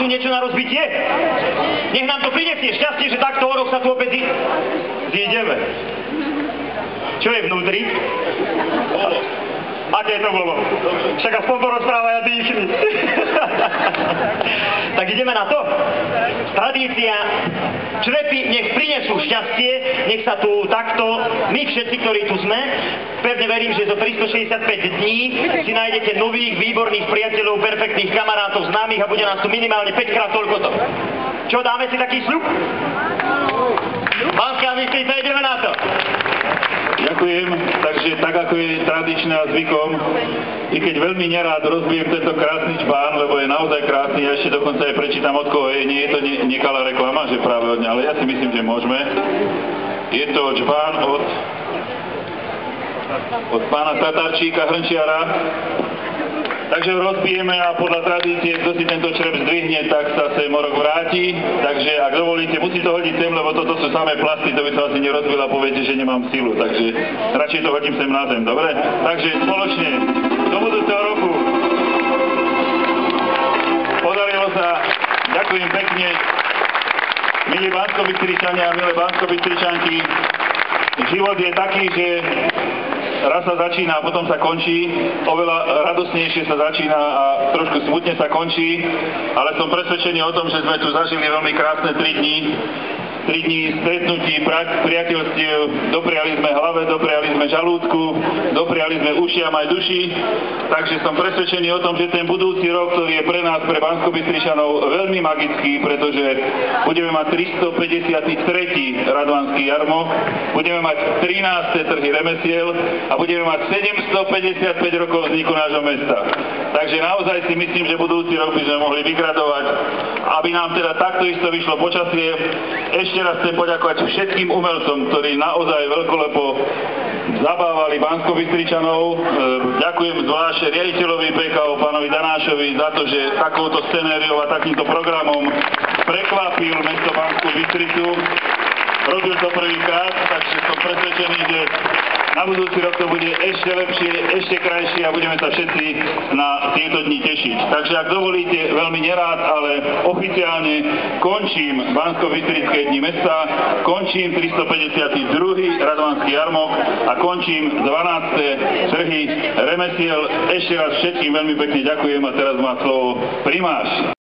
tu niečo na rozbitie? Nech nám to prinesie šťastie, že takto o rok sa tu opäť zídeme. Čo je vnútri? Aké to bolo? Však aspoň porozprávaj a dýchni. Tak ideme na to? Tradícia. Črepy nech prinesú šťastie, nech sa tu takto, my všetci, ktorí tu sme, pevne verím, že zo 365 dní si nájdete nových, výborných priateľov, perfektných kamarátov, známych a bude nás tu minimálne 5 krát toľko to. Čo, dáme si taký sľub? Banská Bystrica, ideme na to. Ďakujem, takže tak ako je tradičné a zvykom, i keď veľmi nerád rozbijem tento krásny čbán, lebo je naozaj krásny, ja ešte dokonca aj prečítam od koho je, nie je to nekalá reklama, že práve od mňa, ale ja si myslím, že môžeme. Je to čbán od pána Tatarčíka Hrnčiara. Takže ho rozbijeme a podľa tradície, kto si tento črep zdvihne, tak sa sem o rok vráti. Takže ak dovolíte, musí to hodiť sem, lebo toto sú samé plasty, to by sa asi nerozbil a poviete, že nemám silu. Takže radšej to hodím sem na zem, dobre? Takže spoločne do budúceho roku. Podarilo sa, ďakujem pekne, milí Banskobystričania a milé Banskobystričanky. Život je taký, že raz sa začína a potom sa končí, oveľa radosnejšie sa začína a trošku smutne sa končí, ale som presvedčený o tom, že sme tu zažili veľmi krásne 3 dní stretnutí, priateľstiev, dopriali sme hlave, dopriali sme žalúdku, dopriali sme ušiam aj duši, takže som presvedčený o tom, že ten budúci rok, ktorý je pre nás, pre Banskobystričanov, veľmi magický, pretože budeme mať 353. Radvanský jarmok, budeme mať 13. trhy remesiel a budeme mať 755 rokov vzniku nášho mesta. Takže naozaj si myslím, že budúci rok by sme mohli vygradovať, aby nám teda takto isto vyšlo počasie. Ešte raz chcem poďakovať všetkým umelcom, ktorí naozaj veľkolepo zabávali Banskobystričanov. Ďakujem zvlášť riaditeľovi PKO, pánovi Danášovi, za to, že takouto scenériou a takýmto programom prekvapil mesto Banskú Bystricu. Robil to prvýkrát, takže som presvedčený, že na budúci rok to bude ešte lepšie, ešte krajšie a budeme sa všetci na tieto dni tešiť. Takže ak dovolíte, veľmi nerád, ale oficiálne končím Banskobystrické dni mesta, končím 352. Radvanský jarmok a končím 12. trhy remesiel. Ešte raz všetkým veľmi pekne ďakujem a teraz má slovo primáš.